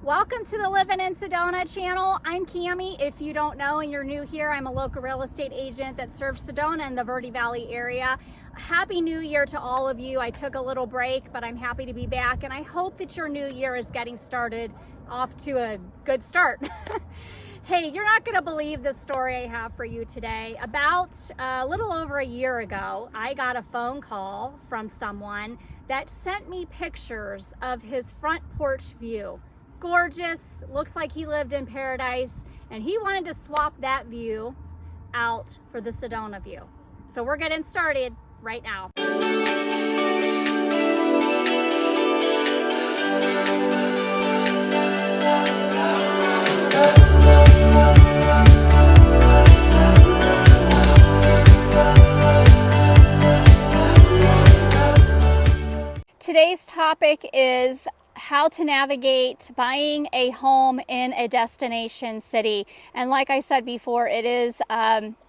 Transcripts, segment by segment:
Welcome to the Livin' in Sedona channel. I'm Cami. If you don't know and you're new here, I'm a local real estate agent that serves Sedona and the Verde Valley area. Happy New Year to all of you. I took a little break, but I'm happy to be back, and I hope that your new year is getting started off to a good start. Hey, you're not going to believe the story I have for you today. About a little over a year ago, I got a phone call from someone that sent me pictures of his front porch view. Gorgeous, looks like he lived in paradise, and he wanted to swap that view out for the Sedona view. So we're getting started right now. Today's topic is how to navigate buying a home in a destination city. And like I said before, it is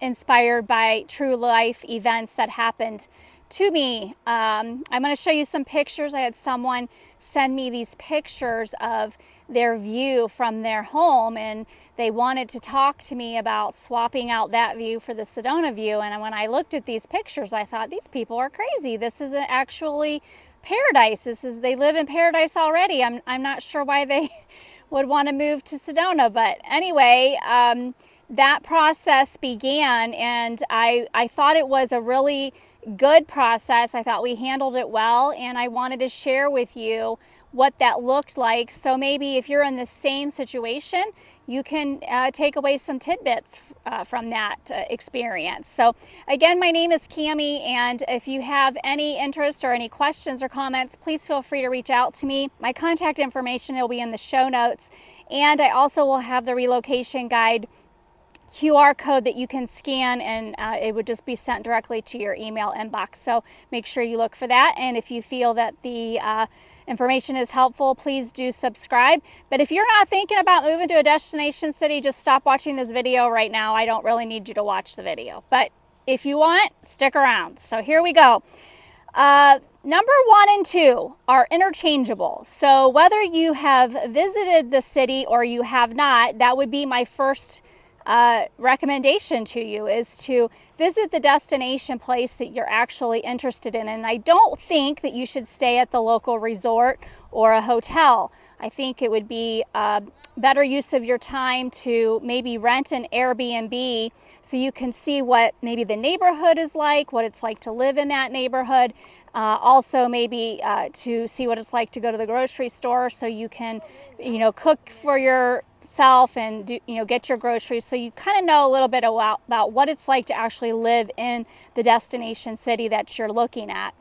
inspired by true life events that happened to me. I'm going to show you some pictures. I had someone send me these pictures of their view from their home, and they wanted to talk to me about swapping out that view for the Sedona view. And when I looked at these pictures, I thought, these people are crazy. This isn't actually paradise. They live in paradise already. I'm not sure why they would want to move to Sedona, but anyway, that process began, and I thought it was a really good process. I thought we handled it well, and I wanted to share with you what that looked like. So maybe if you're in the same situation, you can take away some tidbits from that experience. So again, my name is Cami, and if you have any interest or any questions or comments, please feel free to reach out to me. My contact information will be in the show notes, and I also will have the relocation guide QR code that you can scan, and it would just be sent directly to your email inbox. So make sure you look for that, and if you feel that the information is helpful, please do subscribe. But if you're not thinking about moving to a destination city, just stop watching this video right now. I don't really need you to watch the video, but if you want, stick around. So here we go. Number 1 and 2 are interchangeable. So whether you have visited the city or you have not, that would be my first recommendation to you, is to visit the destination place that you're actually interested in. And I don't think that you should stay at the local resort or a hotel. I think it would be a better use of your time to maybe rent an AirBNB so you can see what maybe the neighborhood is like, what it's like to live in that neighborhood. Also maybe to see what it's like to go to the grocery store, so you can, cook for yourself and get your groceries, so you kind of know a little bit about what it's like to actually live in the destination city that you're looking at.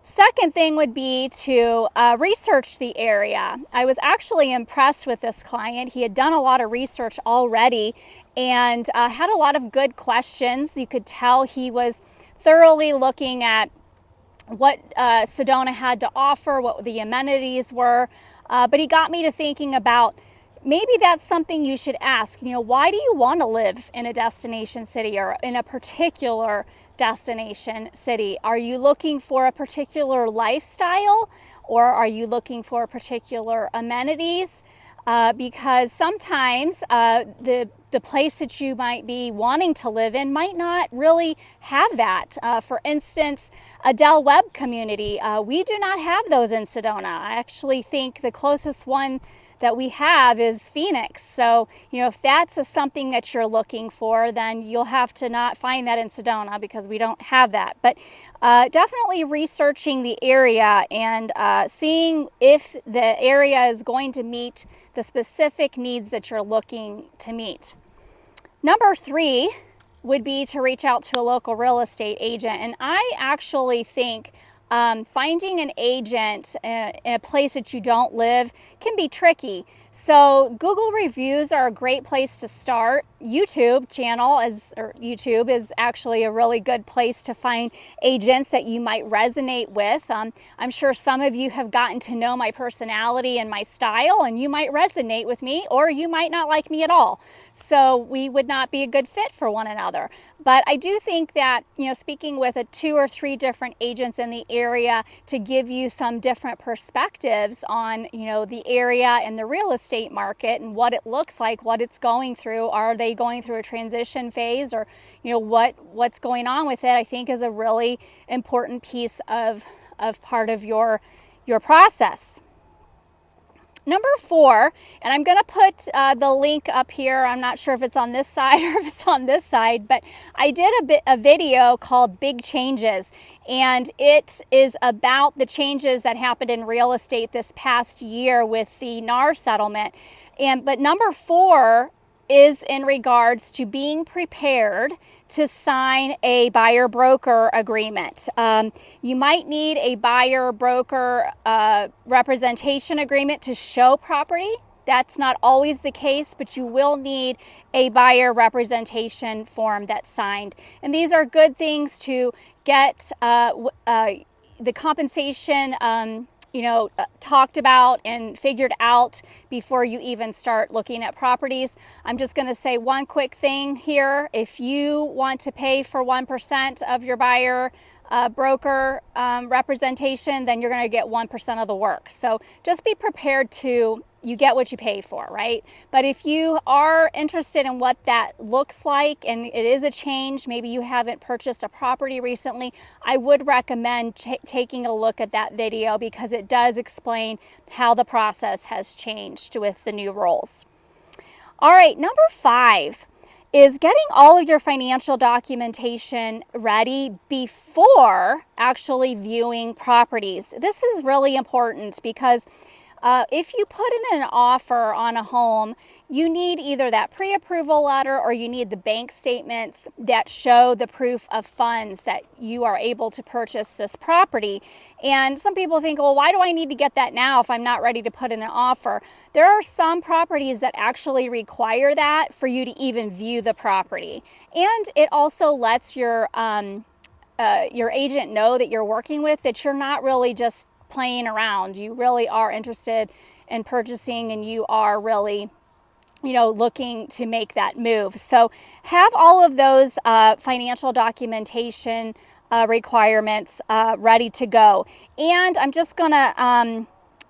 Second thing would be to research the area. I was actually impressed with this client. He had done a lot of research already and had a lot of good questions. You could tell he was thoroughly looking at what Sedona had to offer, what the amenities were, but he got me to thinking about maybe that's something you should ask. Why do you want to live in a destination city or in a particular destination city? Are you looking for a particular lifestyle, or are you looking for particular amenities? Because sometimes the place that you might be wanting to live in might not really have that. For instance, a Del Webb community, we do not have those in Sedona. I actually think the closest one that we have is Phoenix. So, if that's something that you're looking for, then you'll have to not find that in Sedona because we don't have that. But definitely researching the area and seeing if the area is going to meet the specific needs that you're looking to meet. Number 3 would be to reach out to a local real estate agent. And I actually think finding an agent in a place that you don't live can be tricky. So Google reviews are a great place to start. YouTube is actually a really good place to find agents that you might resonate with. I'm sure some of you have gotten to know my personality and my style, and you might resonate with me, or you might not like me at all. So we would not be a good fit for one another. But I do think that, speaking with 2 or 3 different agents in the area to give you some different perspectives on, the area and the real estate market and what it looks like, what it's going through. Are they going through a transition phase, or what's going on with it, I think is a really important piece of part of your process. Number 4, and I'm going to put the link up here. I'm not sure if it's on this side or if it's on this side, but I did a video called Big Changes, and it is about the changes that happened in real estate this past year with the NAR settlement. But number 4 is in regards to being prepared to sign a buyer-broker agreement. You might need a buyer-broker representation agreement to show property. That's not always the case, but you will need a buyer representation form that's signed. And these are good things to get the compensation talked about and figured out before you even start looking at properties. I'm just going to say one quick thing here. If you want to pay for 1% of your buyer broker representation, then you're going to get 1% of the work. So just be prepared to, you get what you pay for, right? But if you are interested in what that looks like, and it is a change, maybe you haven't purchased a property recently, I would recommend taking a look at that video, because it does explain how the process has changed with the new rules. All right, number 5 is getting all of your financial documentation ready before actually viewing properties. This is really important, because if you put in an offer on a home, you need either that pre-approval letter or you need the bank statements that show the proof of funds that you are able to purchase this property. And some people think, well, why do I need to get that now if I'm not ready to put in an offer? There are some properties that actually require that for you to even view the property. And it also lets your agent know that you're working with, that you're not really just playing around. You really are interested in purchasing, and you are really looking to make that move. So have all of those financial documentation requirements ready to go. And I'm just gonna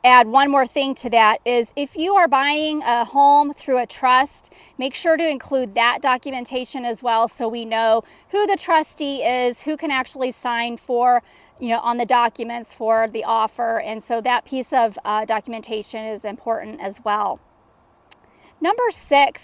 add one more thing to that, is if you are buying a home through a trust, make sure to include that documentation as well, so we know who the trustee is, who can actually sign for on the documents for the offer. And so that piece of documentation is important as well. Number 6,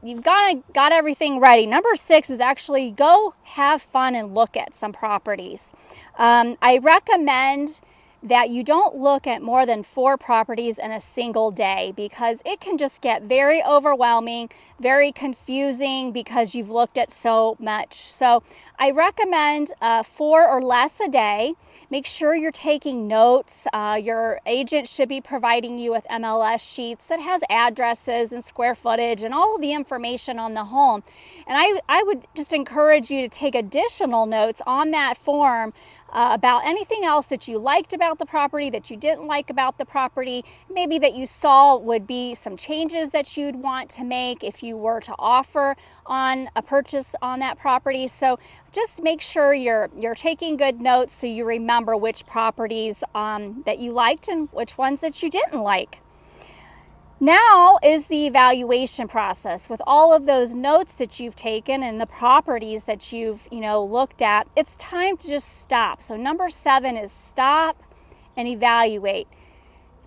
you've got everything ready. Number 6 is actually go have fun and look at some properties. I recommend that you don't look at more than 4 properties in a single day, because it can just get very overwhelming, very confusing, because you've looked at so much. So I recommend 4 or less a day. Make sure you're taking notes. Your agent should be providing you with MLS sheets that has addresses and square footage and all of the information on the home. And I would just encourage you to take additional notes on that form about anything else that you liked about the property, that you didn't like about the property, maybe that you saw would be some changes that you'd want to make if you were to offer on a purchase on that property. So just make sure you're taking good notes, so you remember which properties that you liked and which ones that you didn't like. Now is the evaluation process. With all of those notes that you've taken and the properties that you've looked at, it's time to just stop. So number 7 is stop and evaluate.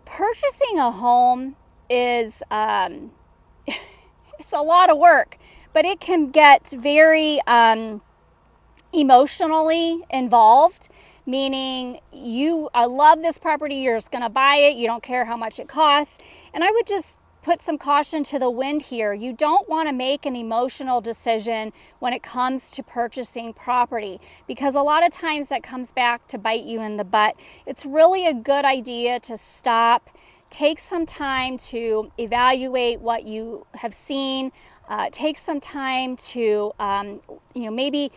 Purchasing a home is it's a lot of work, but it can get very emotionally involved. Meaning I love this property, you're just going to buy it, you don't care how much it costs. And I would just put some caution to the wind here. You don't want to make an emotional decision when it comes to purchasing property, because a lot of times that comes back to bite you in the butt. It's really a good idea to stop, take some time to evaluate what you have seen, take some time to maybe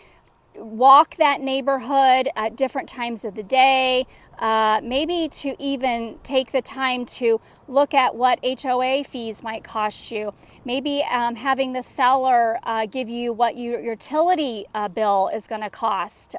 walk that neighborhood at different times of the day, maybe to even take the time to look at what HOA fees might cost you. Maybe having the seller give you what your utility bill is going to cost.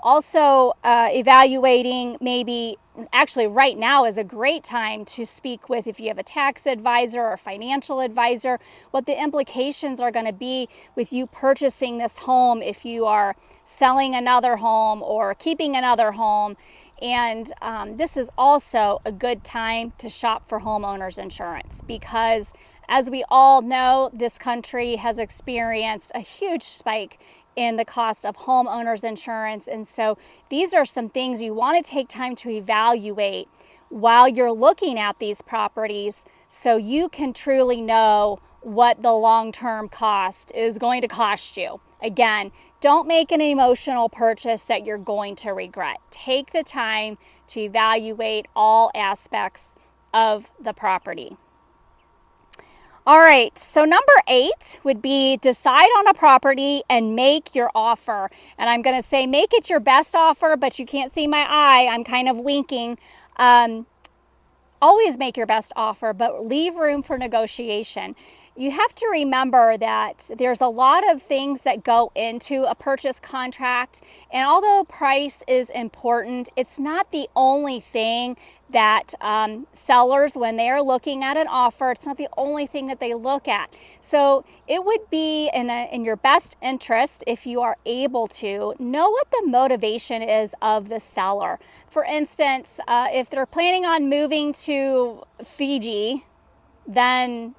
Also evaluating, maybe actually right now is a great time to speak with, if you have a tax advisor or financial advisor, what the implications are going to be with you purchasing this home, if you are selling another home or keeping another home. And this is also a good time to shop for homeowners insurance, because as we all know, this country has experienced a huge spike in the cost of homeowners insurance. And so these are some things you want to take time to evaluate while you're looking at these properties, so you can truly know what the long-term cost is going to cost you. Again, don't make an emotional purchase that you're going to regret. Take the time to evaluate all aspects of the property. All right, so number 8 would be decide on a property and make your offer. And I'm going to say make it your best offer, but you can't see my eye. I'm kind of winking. Always make your best offer, but leave room for negotiation. You have to remember that there's a lot of things that go into a purchase contract, and although price is important, it's not the only thing that sellers, when they're looking at an offer, it's not the only thing that they look at. So it would be in your best interest, if you are able to, know what the motivation is of the seller. For instance, if they're planning on moving to Fiji, then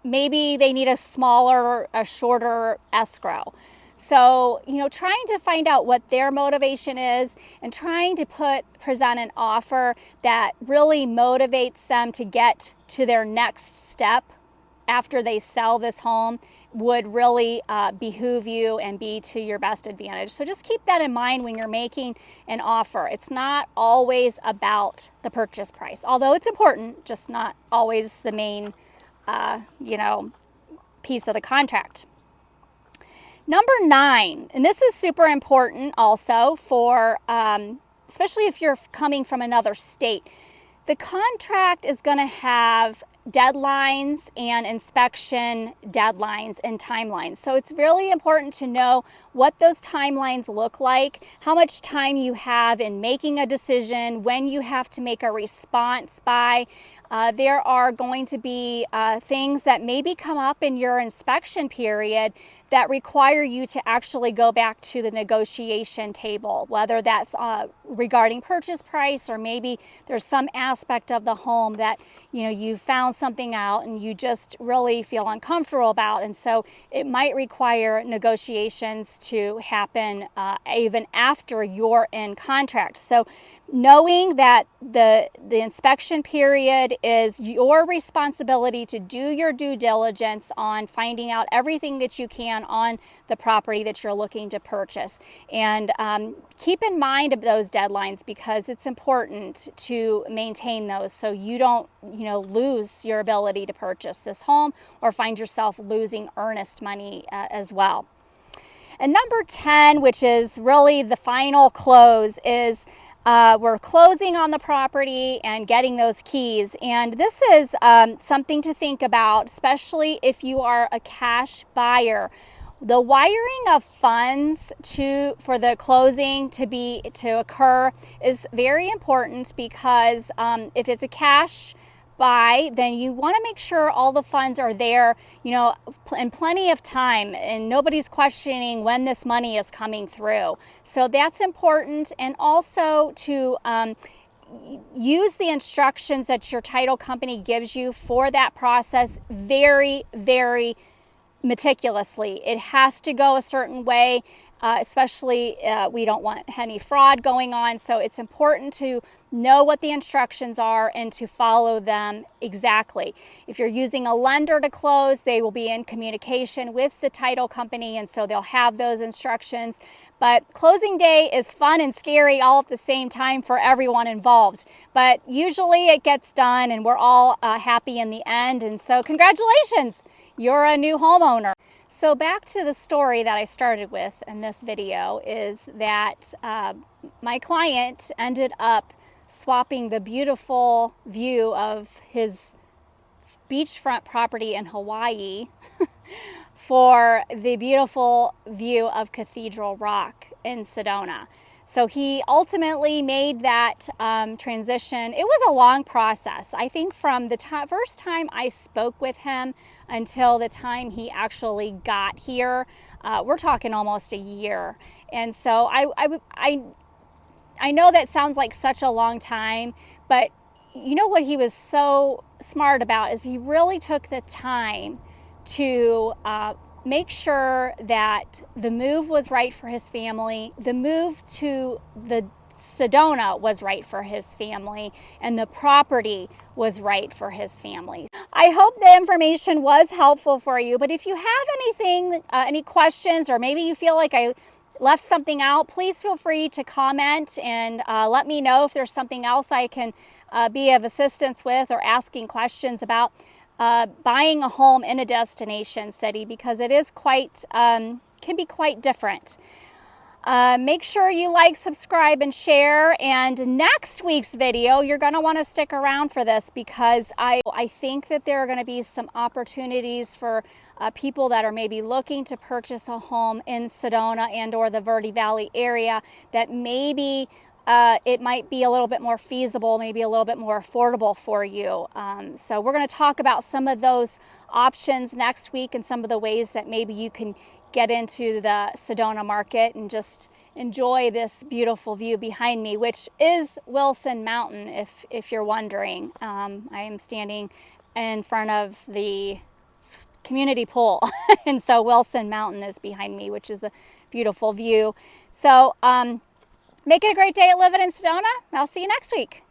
maybe they need a shorter escrow. So, trying to find out what their motivation is and trying to present an offer that really motivates them to get to their next step after they sell this home would really behoove you and be to your best advantage. So just keep that in mind when you're making an offer. It's not always about the purchase price, although it's important, just not always the main piece of the contract. Number 9, and this is super important also for, especially if you're coming from another state, the contract is going to have deadlines and inspection deadlines and timelines. So it's really important to know what those timelines look like, how much time you have in making a decision, when you have to make a response by. There are going to be things that maybe come up in your inspection period that require you to actually go back to the negotiation table, whether that's regarding purchase price, or maybe there's some aspect of the home that you found something out and you just really feel uncomfortable about, and so it might require negotiations to happen even after you're in contract. So knowing that the inspection period is your responsibility to do your due diligence on finding out everything that you can on the property that you're looking to purchase. And keep in mind of those deadlines, because it's important to maintain those so you don't lose your ability to purchase this home or find yourself losing earnest money as well. And number 10, which is really the final close, is we're closing on the property and getting those keys. And this is something to think about, especially if you are a cash buyer. The wiring of funds for the closing to occur is very important, because if it's a cash buy, then you want to make sure all the funds are there, in plenty of time, and nobody's questioning when this money is coming through. So that's important. And also to use the instructions that your title company gives you for that process very, very meticulously. It has to go a certain way, especially we don't want any fraud going on. So it's important to know what the instructions are and to follow them exactly. If you're using a lender to close, they will be in communication with the title company, and so they'll have those instructions. But closing day is fun and scary all at the same time for everyone involved. But usually it gets done and we're all happy in the end. And so congratulations, you're a new homeowner. So back to the story that I started with in this video is that my client ended up swapping the beautiful view of his beachfront property in Hawaii for the beautiful view of Cathedral Rock in Sedona. So he ultimately made that transition. It was a long process. I think from the first time I spoke with him until the time he actually got here, we're talking almost a year. And so I know that sounds like such a long time, but you know what he was so smart about is he really took the time to make sure that the move was right for his family, the move to the Sedona was right for his family, and the property was right for his family. I hope the information was helpful for you, but if you have anything, any questions, or maybe you feel like I left something out, please feel free to comment and let me know if there's something else I can be of assistance with or asking questions about buying a home in a destination city, because it is quite, can be quite different. Make sure you like, subscribe, and share. And next week's video, you're going to want to stick around for this, because I think that there are going to be some opportunities for people that are maybe looking to purchase a home in Sedona and or the Verde Valley area, that maybe it might be a little bit more feasible, maybe a little bit more affordable for you. So we're going to talk about some of those options next week and some of the ways that maybe you can get into the Sedona market and just enjoy this beautiful view behind me, which is Wilson Mountain, if you're wondering. I am standing in front of the community pool and so Wilson Mountain is behind me, which is a beautiful view. So make it a great day at Living in Sedona. I'll see you next week.